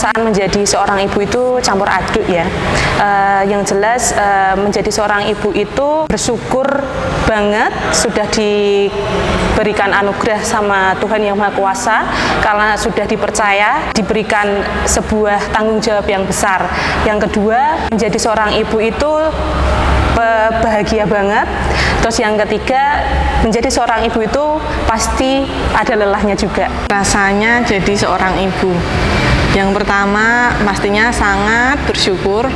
perasaan menjadi seorang ibu itu campur aduk ya. Yang jelas menjadi seorang ibu itu bersyukur banget sudah diberikan anugerah sama Tuhan Yang Maha Kuasa, karena sudah dipercaya, diberikan sebuah tanggung jawab yang besar. Yang kedua, menjadi seorang ibu itu bahagia banget. Terus yang ketiga, menjadi seorang ibu itu pasti ada lelahnya juga. Rasanya jadi seorang ibu, yang pertama pastinya sangat bersyukur,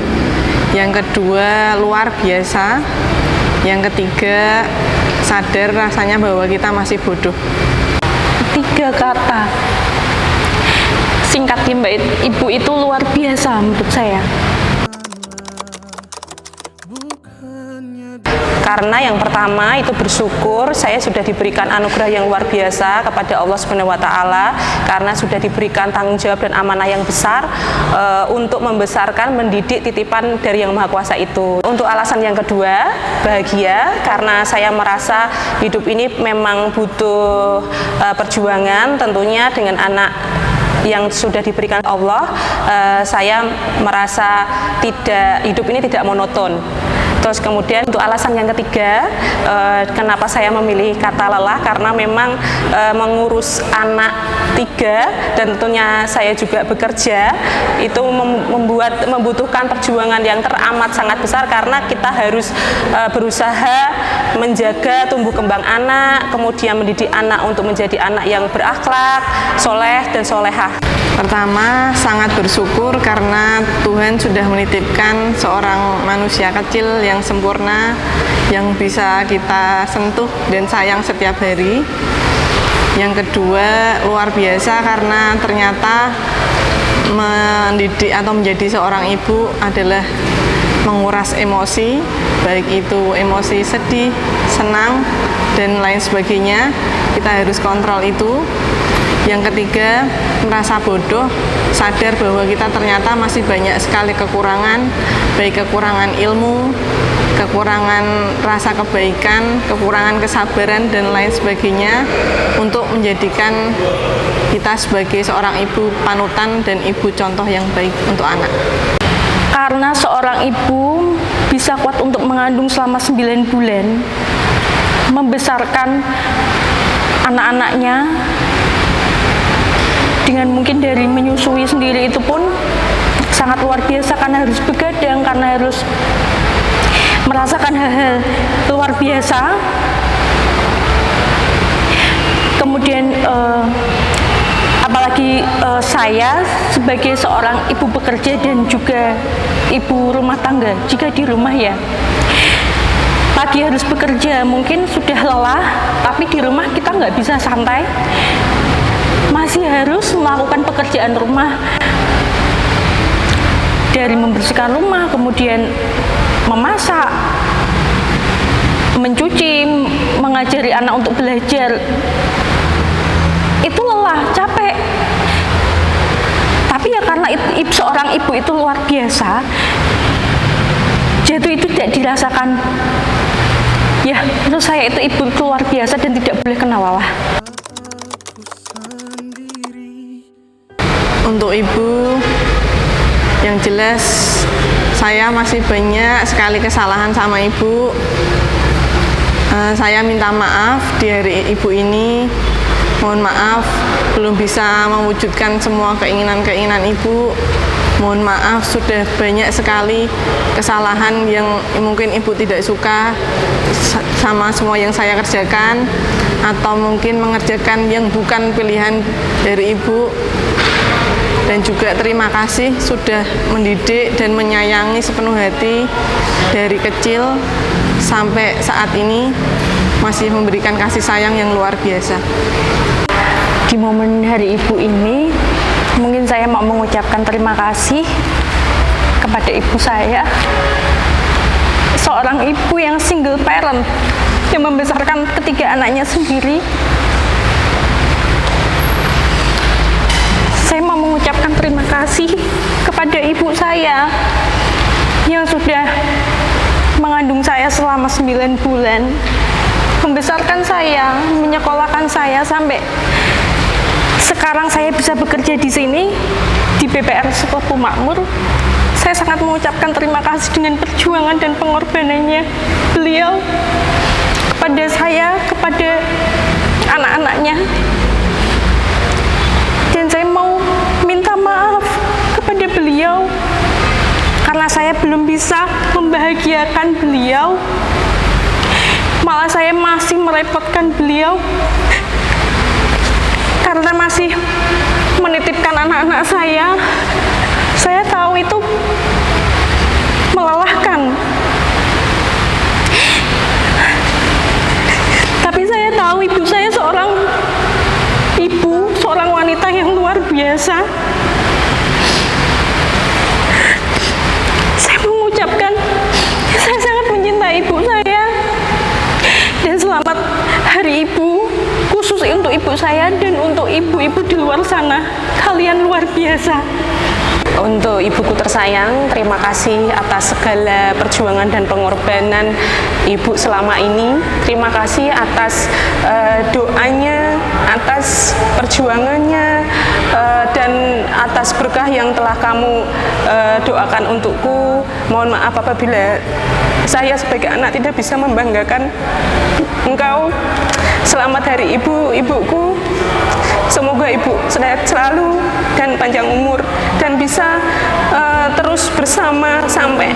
yang kedua luar biasa, yang ketiga sadar rasanya bahwa kita masih bodoh. 3 kata singkatnya Mbak, ibu itu luar biasa menurut saya. Karena yang pertama itu bersyukur, saya sudah diberikan anugerah yang luar biasa kepada Allah Subhanahu wa Ta'ala, karena sudah diberikan tanggung jawab dan amanah yang besar untuk membesarkan, mendidik titipan dari Yang Maha Kuasa itu. Untuk alasan yang kedua, bahagia, karena saya merasa hidup ini memang butuh perjuangan, tentunya dengan anak yang sudah diberikan Allah, saya merasa hidup ini tidak monoton. Terus kemudian untuk alasan yang ketiga, kenapa saya memilih kata lelah, karena memang mengurus anak 3 dan tentunya saya juga bekerja, itu membutuhkan perjuangan yang teramat sangat besar, karena kita harus berusaha menjaga tumbuh kembang anak, kemudian mendidik anak untuk menjadi anak yang berakhlak, soleh dan solehah. Pertama, sangat bersyukur karena Tuhan sudah menitipkan seorang manusia kecil yang sempurna, yang bisa kita sentuh dan sayang setiap hari. Yang kedua, luar biasa karena ternyata mendidik atau menjadi seorang ibu adalah menguras emosi, baik itu emosi sedih, senang, dan lain sebagainya. Kita harus kontrol itu. Yang ketiga, merasa bodoh, sadar bahwa kita ternyata masih banyak sekali kekurangan, baik kekurangan ilmu, kekurangan rasa kebaikan, kekurangan kesabaran, dan lain sebagainya, untuk menjadikan kita sebagai seorang ibu panutan dan ibu contoh yang baik untuk anak. Karena seorang ibu bisa kuat untuk mengandung selama 9 bulan, membesarkan anak-anaknya, dengan mungkin dari menyusui sendiri itu pun sangat luar biasa, karena harus begadang, karena harus merasakan hal-hal luar biasa. Kemudian apalagi saya sebagai seorang ibu bekerja dan juga ibu rumah tangga, jika di rumah ya pagi harus bekerja, mungkin sudah lelah, tapi di rumah kita nggak bisa santai, masih harus melakukan pekerjaan rumah, dari membersihkan rumah, kemudian memasak, mencuci, mengajari anak untuk belajar. Itu lelah, capek. Tapi ya karena seorang ibu itu luar biasa, jadi itu tidak dirasakan. Ya, menurut saya itu ibu itu luar biasa dan tidak boleh kena lelah. Untuk ibu, yang jelas saya masih banyak sekali kesalahan sama ibu. Saya minta maaf di hari ibu ini. Mohon maaf belum bisa mewujudkan semua keinginan-keinginan ibu. Mohon maaf sudah banyak sekali kesalahan yang mungkin ibu tidak suka sama semua yang saya kerjakan, atau mungkin mengerjakan yang bukan pilihan dari ibu. Dan juga terima kasih sudah mendidik dan menyayangi sepenuh hati dari kecil sampai saat ini, masih memberikan kasih sayang yang luar biasa. Di momen hari ibu ini, mungkin saya mau mengucapkan terima kasih kepada ibu saya, seorang ibu yang single parent, yang membesarkan ketiga anaknya sendiri. Saya mau mengucapkan terima kasih kepada ibu saya yang sudah mengandung saya selama 9 bulan, membesarkan saya, menyekolahkan saya sampai sekarang saya bisa bekerja di sini di BPR Sukopu Makmur, saya sangat mengucapkan terima kasih dengan perjuangan dan pengorbanannya beliau kepada saya, kepada anak-anaknya. Dan saya mau minta maaf kepada beliau karena saya belum bisa membahagiakan beliau, malah saya masih merepotkan beliau karena masih menitipkan anak-anak saya. Saya tahu itu melelahkan, tapi saya tahu ibu saya seorang ibu, seorang wanita yang luar biasa. Saya mengucapkan saya sangat mencintai ibu saya, dan selamat Hari Ibu khusus untuk ibu saya dan untuk ibu-ibu di luar sana. Kalian luar biasa. Untuk ibuku tersayang, terima kasih atas segala perjuangan dan pengorbanan ibu selama ini. Terima kasih atas doanya, atas perjuangannya, dan atas berkah yang telah kamu doakan untukku. Mohon maaf apabila saya sebagai anak tidak bisa membanggakan engkau. Selamat Hari Ibu, ibuku. Semoga ibu sehat selalu dan panjang umur dan bisa terus bersama sampai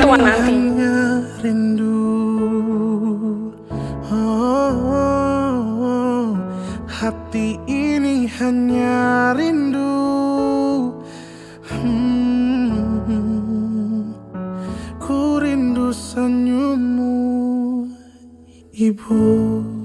tua nanti. Rindu, oh, hati ini hanya rindu. Ku rindu senyummu, Ibu.